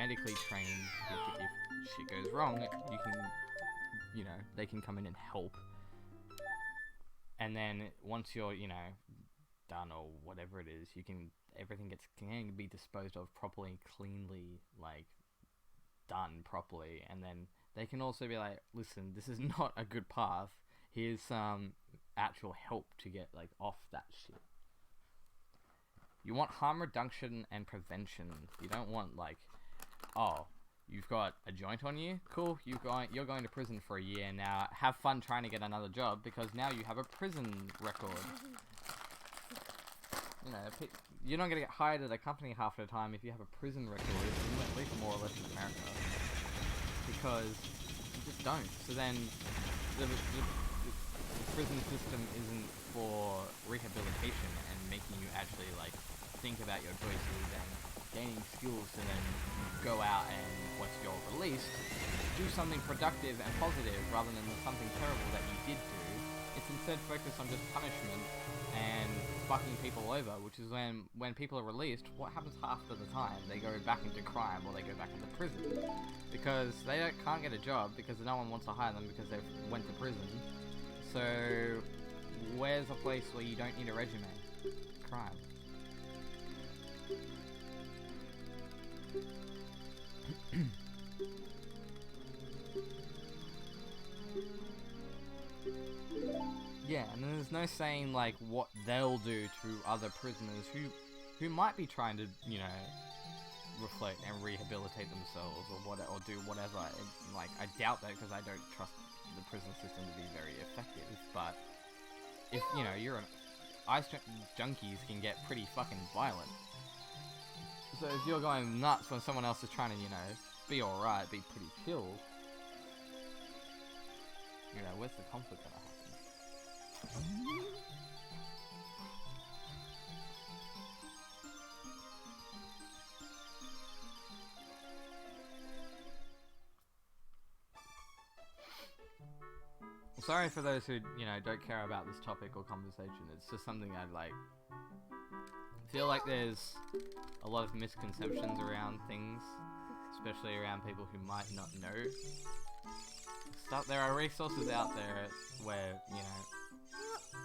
medically trained. If shit goes wrong, you can, you know, they can come in and help. And then once you're, you know, done or whatever it is, everything can be disposed of properly, cleanly, like done properly, and then they can also be like, listen, this is not a good path. Here's some actual help to get like off that shit. You want harm reduction and prevention. You don't want like, oh, you've got a joint on you, cool, you're going to prison for a year now. Have fun trying to get another job because now you have a prison record. You know, you're not going to get hired at a company half the time if you have a prison record, at least more or less in America. Because you just don't. So then, the prison system isn't for rehabilitation and making you actually, like, think about your choices and gaining skills to then go out and, once you're released, do something productive and positive rather than something terrible that you did do. It's instead focused on just punishment and fucking people over, which is when people are released, what happens half of the time? They go back into crime or they go back into prison. Because they can't get a job because no one wants to hire them because they went to prison. So, where's a place where you don't need a resume? Crime. Yeah, and there's no saying like what they'll do to other prisoners who might be trying to, you know, reflect and rehabilitate themselves or do whatever. And, like, I doubt that because I don't trust the prison system to be very effective. But if you know, ice junkies can get pretty fucking violent. So if you're going nuts when someone else is trying to, you know, be alright, be pretty chill, you know, where's the conflict gonna happen? Sorry for those who, you know, don't care about this topic or conversation. It's just something I'd like. Feel like there's a lot of misconceptions around things, especially around people who might not know stuff. There are resources out there where, you know,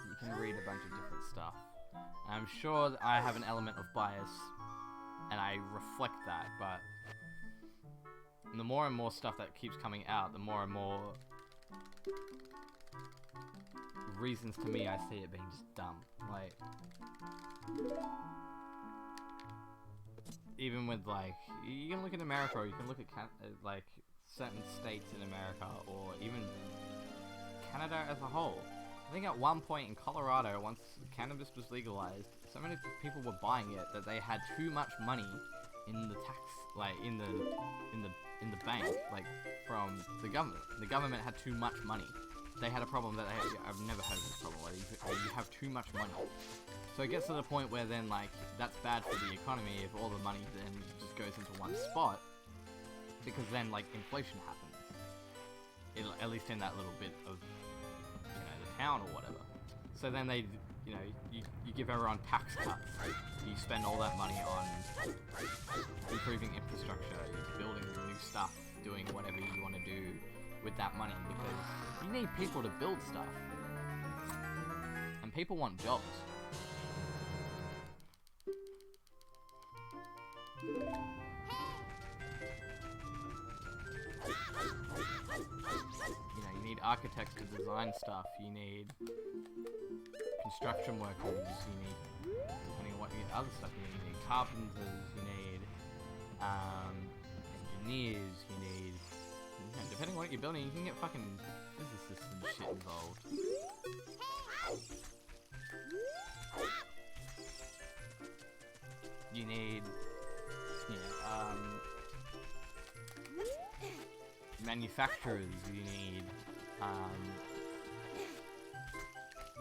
you can read a bunch of different stuff. I'm sure that I have an element of bias, and I reflect that, but the more and more stuff that keeps coming out, the more and more reasons to me I see it being just dumb. Like, even with, like, you can look at America, or you can look at like certain states in America, or even Canada as a whole. I think at one point in Colorado, once cannabis was legalized, so many people were buying it that they had too much money in the tax, like in the bank, like from the government. The government had too much money. They had a problem that I've never heard of this problem, where you have too much money. So it gets to the point where then, like, that's bad for the economy if all the money then just goes into one spot, because then, like, inflation happens. At least in that little bit of, you know, the town or whatever. So then they, you know, you give everyone tax cuts. You spend all that money on improving infrastructure, building new stuff, doing whatever you want to do with that money, because you need people to build stuff. And people want jobs. You know, you need architects to design stuff, you need construction workers, you need, depending on what other stuff you need carpenters, you need engineers, you need, and depending on what you're building, you can get fucking physicists and shit involved. You need, you know, manufacturers, you need,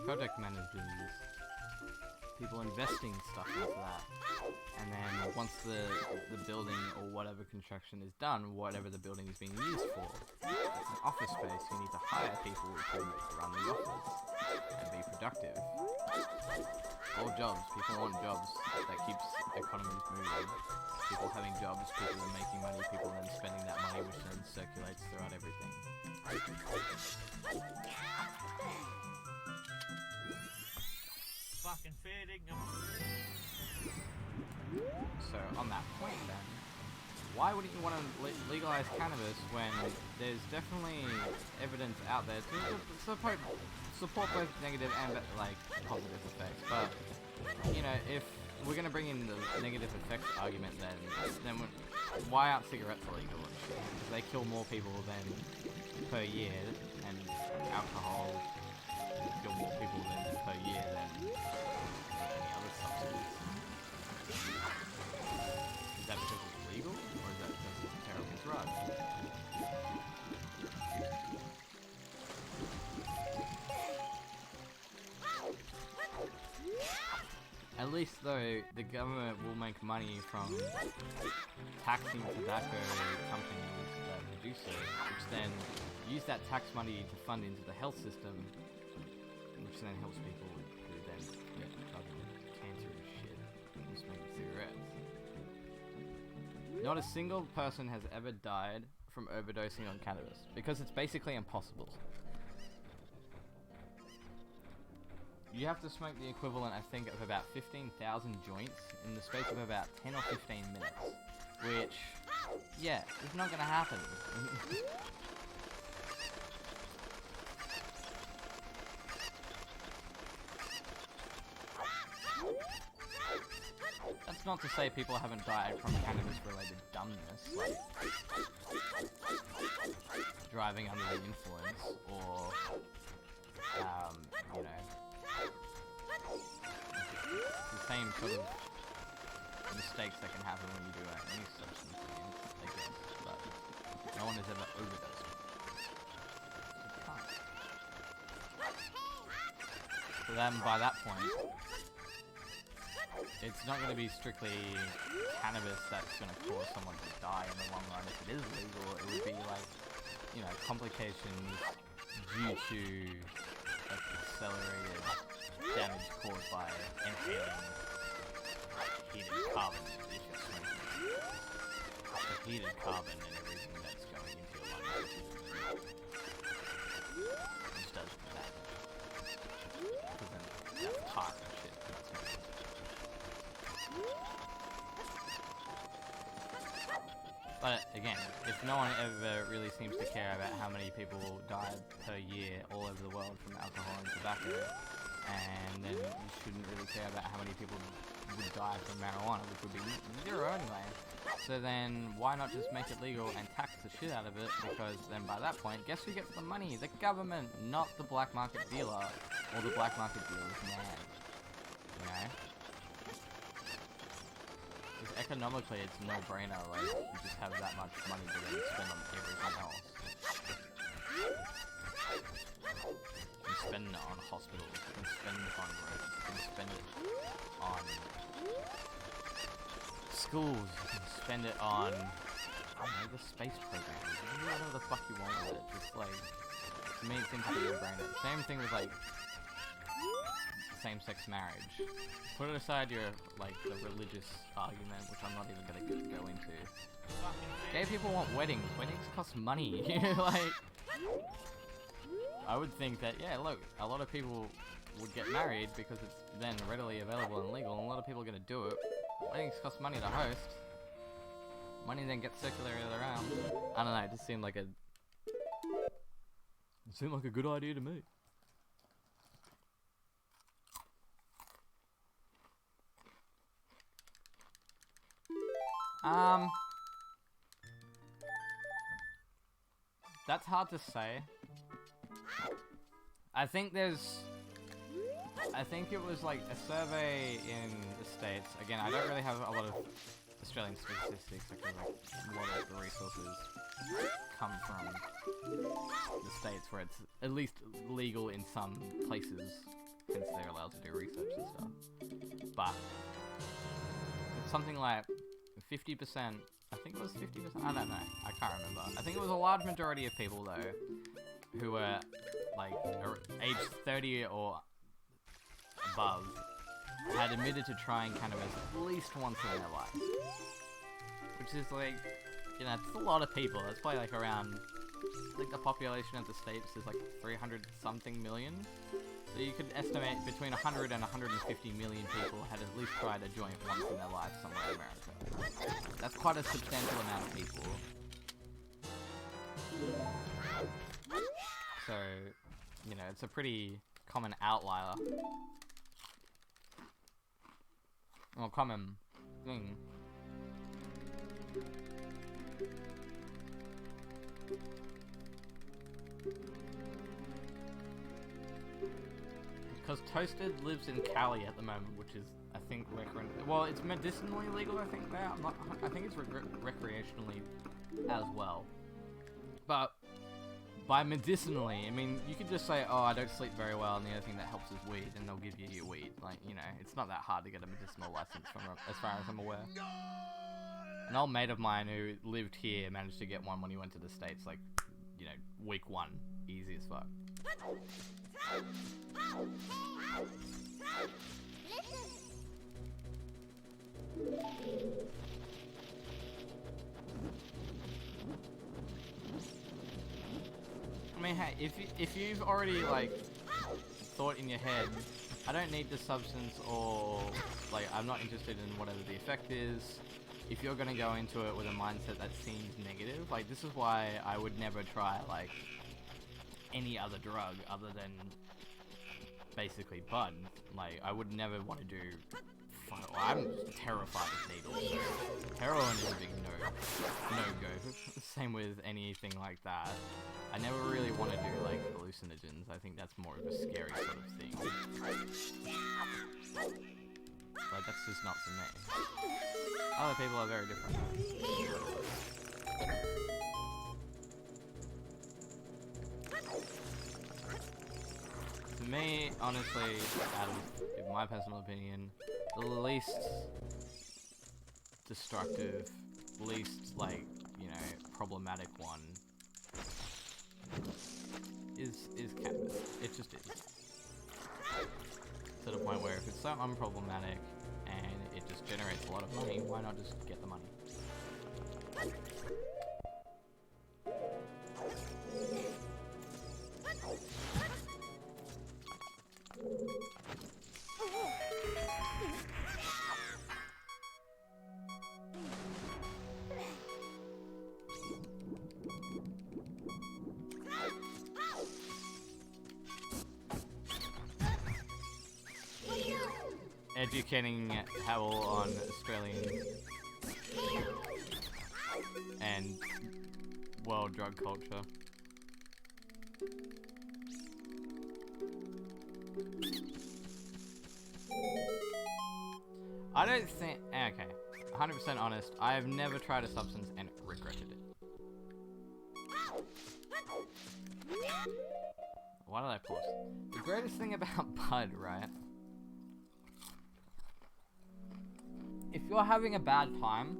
project managers, people investing stuff into that. And then once the building or whatever construction is done, whatever the building is being used for, it's an office space, you need to hire people to run the office and be productive. All jobs, people want jobs, that keeps economies moving. People having jobs, people making money, people then spending that money, which then circulates throughout everything. Fucking fair dinkum. So on that point then, why wouldn't you want to legalize cannabis when there's definitely evidence out there to support both negative and like positive effects? But you know, if we're gonna bring in the negative effects argument, then why aren't cigarettes illegal and shit? Because they kill more people than per year, and alcohol kill more people than per year than any other substance. Is that because it's illegal, or is that because it's a terrible drug? At least though, the government will make money from taxing tobacco companies that produce it, which then use that tax money to fund into the health system, which then helps people who then get fucking cancer and shit from smoking cigarettes. Not a single person has ever died from overdosing on cannabis, because it's basically impossible. You have to smoke the equivalent, I think, of about 15,000 joints in the space of about 10 or 15 minutes. Which, yeah, it's not gonna happen. That's not to say people haven't died from cannabis-related dumbness, like driving under the influence, or, you know, the same sort of mistakes that can happen when you do any substance abuse, I guess, but no one has ever overdosed. So then, by that point, it's not going to be strictly cannabis that's going to cause someone to die in the long run. If it is legal, it would be like, you know, complications due to like accelerated damage caused by inhaling heated carbon if you're smoking. The heated carbon and everything that's going into your lungs, which does that. Because then that's tar and shit. But again, if no one ever really seems to care about how many people die per year all over the world from alcohol and tobacco, and then you shouldn't really care about how many people would die from marijuana, which would be zero anyway. So then why not just make it legal and tax the shit out of it? Because then by that point, guess who gets the money? The government, not the black market dealer, or the black market dealer's man. You know? Because economically it's a no-brainer, like, you just have that much money to then spend on everything else. You can spend it on hospitals, you can spend it on roads, you can spend it on schools, you can spend it on, I don't know, the space program. You can do whatever the fuck you want with it. Just like, to me it seems like a no-brainer. Same thing with like same-sex marriage. Put it aside your, like, the religious argument, which I'm not even gonna go into. Gay people want weddings. Weddings cost money. Like, I would think that, yeah, look, a lot of people would get married because it's then readily available and legal, and a lot of people are gonna do it. Weddings cost money to host. Money then gets circulated around. I don't know, it just seemed like a good idea to me. That's hard to say. I think it was like a survey in the States. Again, I don't really have a lot of Australian statistics because like a lot of the resources come from the States where it's at least legal in some places. hence they're allowed to do research and stuff. But it's something like 50%, I think it was 50%, I don't know, I can't remember. I think it was a large majority of people though, who were like aged 30 or above, had admitted to trying cannabis at least once in their life. Which is like, you know, it's a lot of people. It's probably like around, I think the population of the States is like 300 something million. So you could estimate between 100 and 150 million people had at least tried a joint once in their life somewhere in America. That's quite a substantial amount of people. So, you know, it's a pretty common outlier. Well, common thing. Because Toasted lives in Cali at the moment, which is, I think, well, it's medicinally legal, I think, there. I think it's recreationally as well. But by medicinally, I mean, you could just say, oh, I don't sleep very well, and the other thing that helps is weed, and they'll give you your weed. Like, you know, it's not that hard to get a medicinal license, as far as I'm aware. An old mate of mine who lived here managed to get one when he went to the States, like, you know, week 1. Easy as fuck. I mean, hey, if you've already, like, thought in your head, I don't need this substance, or, like, I'm not interested in whatever the effect is, if you're gonna go into it with a mindset that seems negative, like, this is why I would never try, like, any other drug other than basically bud. Like, I would never want to do. I'm terrified of needles. Heroin is a big no-go. Same with anything like that. I never really want to do like hallucinogens. I think that's more of a scary sort of thing. Like, that's just not for me. Other people are very different. To me, honestly, out of in my personal opinion, the least destructive, least, like, you know, problematic one is cannabis. It just is. To the point where if it's so unproblematic and it just generates a lot of money, why not just get the money? Educating Howell on Australian and world drug culture. I don't think, okay, 100% honest, I have never tried a substance and regretted it. Why did I pause? The greatest thing about bud, right? If you're having a bad time,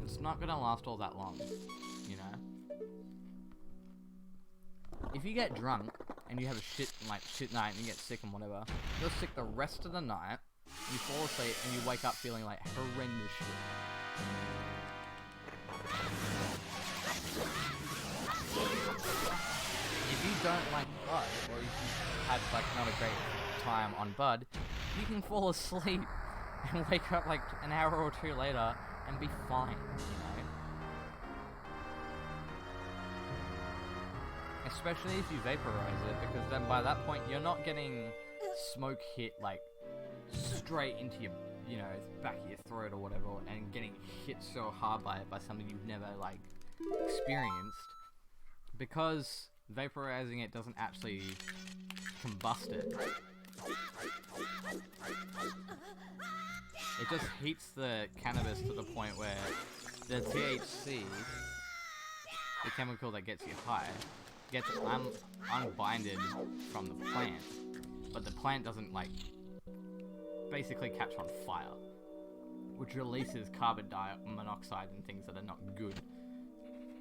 it's not gonna last all that long, you know? If you get drunk and you have a shit night and you get sick and whatever, you're sick the rest of the night, you fall asleep and you wake up feeling like horrendous shit. If you don't like bud, or if you had like not a great time on bud, you can fall asleep and wake up like an hour or two later and be fine, you know? Especially if you vaporize it, because then by that point you're not getting smoke hit like straight into your, you know, back of your throat or whatever, and getting hit so hard by it by something you've never like experienced, because vaporizing it doesn't actually combust it. It just heats the cannabis to the point where the THC, the chemical that gets you high, gets unbinded from the plant, but the plant doesn't, like, basically catch on fire, which releases carbon monoxide and things that are not good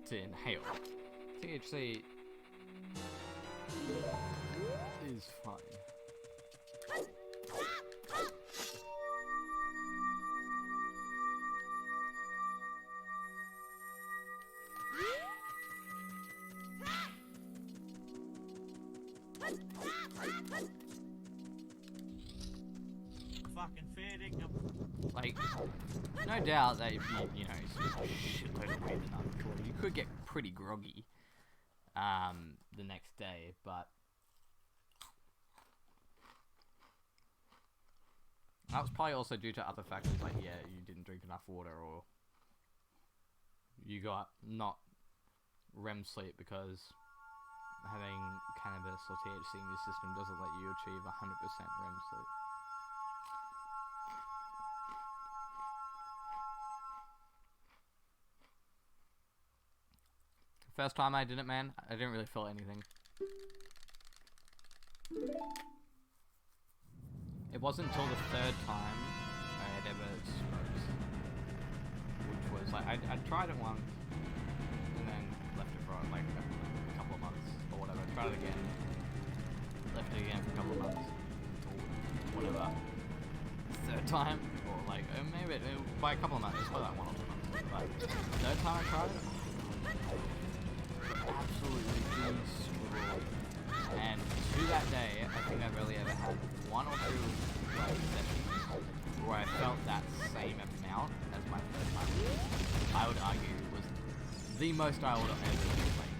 to inhale. THC is fine. Fucking fair dinkum. Like, no doubt that if you know, smoke a shitload of weed the night before, you could get pretty groggy the next day, but that was probably also due to other factors, like, yeah, you didn't drink enough water, or you got not REM sleep because having cannabis or THC in your system doesn't let you achieve 100% REM sleep. First time I did it, man, I didn't really feel anything. It wasn't until the third time I had ever smoked, which was like, I tried it once, and then left it for like a couple of months, or whatever. I tried it again, left it again for a couple of months, or whatever. Third time, or like, maybe by a couple of months, it's probably like 1 or 2 months. But third time I tried it, absolutely destroyed. And to that day, I think I've only ever had 1 or 2 like sessions where I felt that same amount as my first time. I would argue it was the most I would have ever like.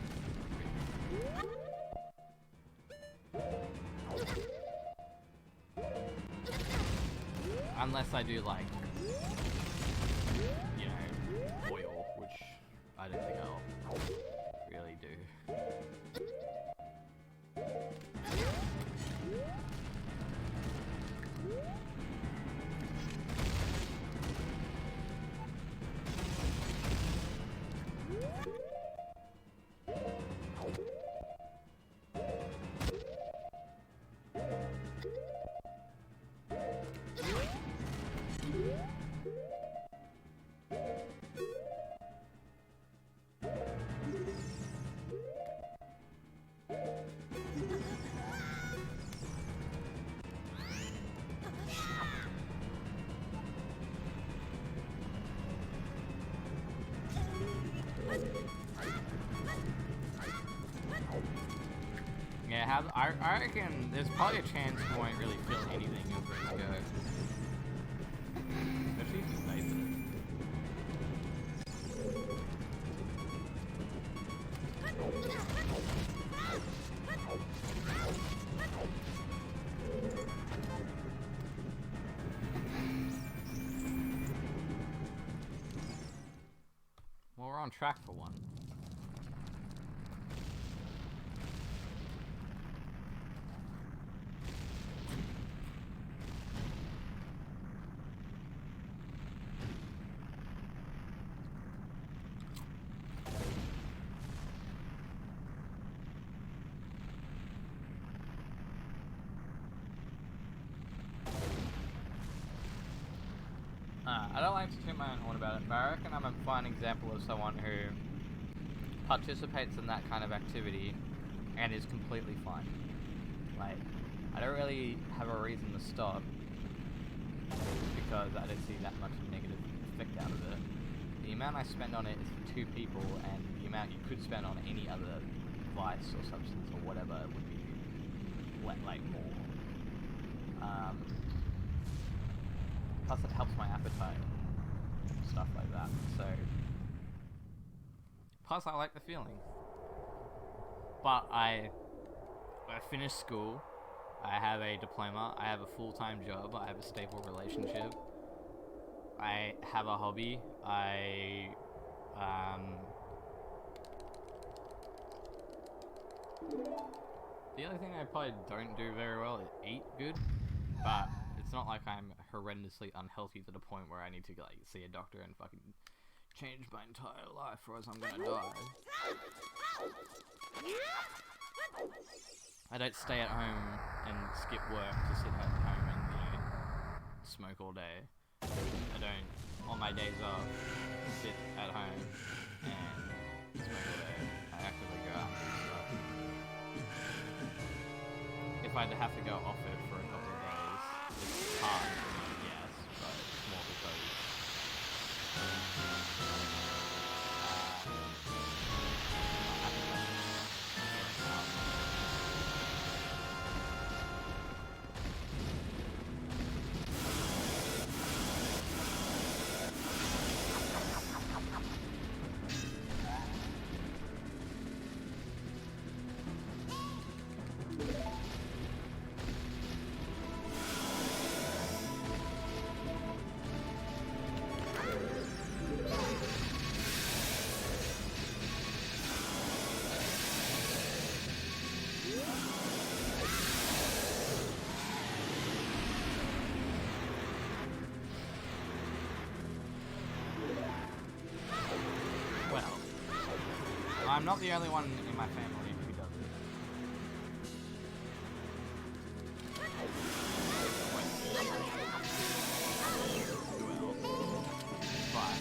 Unless I do like, you know, oil, which I don't think I'll really do. Yeah, I reckon there's probably a chance you won't really feel anything over this go. Especially if you vape it. Well, we're on track for one. I don't like to toot my own horn about it, but I reckon I'm a fine example of someone who participates in that kind of activity and is completely fine. Like, I don't really have a reason to stop because I don't see that much negative effect out of it. The amount I spend on it is for 2 people, and the amount you could spend on any other vice or substance or whatever would be like more. Plus it helps my appetite and stuff like that, so... Plus I like the feeling. But I finished school, I have a diploma, I have a full-time job, I have a stable relationship, I have a hobby, the other thing I probably don't do very well is eat good, but it's not like I'm horrendously unhealthy to the point where I need to like see a doctor and fucking change my entire life, or else I'm gonna die. I don't stay at home and skip work to sit at home and, you know, smoke all day. I don't, on my days off, sit at home and smoke all day. I actively go out and do stuff. If I'd have to go off it for a couple of days, it's hard for me, yes, but it's more because I'm not the only one in my family who does it. But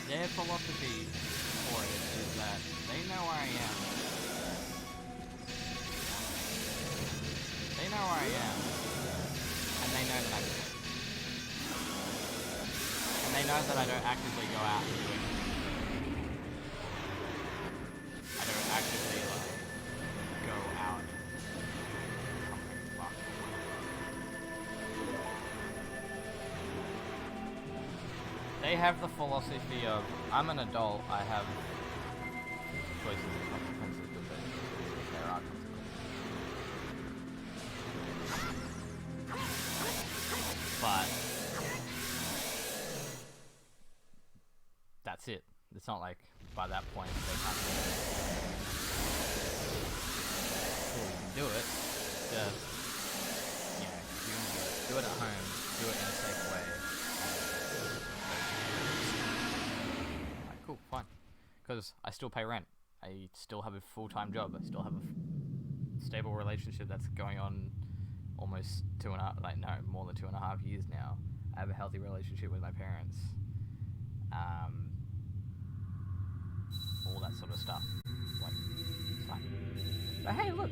their philosophy for it is that they know where I am. They know where I am. And they know that I'm sick. And they know that I don't actively go out and do anything. Actively, like, go out and something fucked. They have the philosophy of, I'm an adult, I have choices and consequences with it. There are consequences. But that's it. It's not like by that point they can't do it. Just, you know, do it at home, do it in a safe way. Alright, cool, fine. Because I still pay rent. I still have a full-time job. I still have a stable relationship that's going on almost more than 2.5 years now. I have a healthy relationship with my parents. All that sort of stuff. Like, it's fine. But hey, look,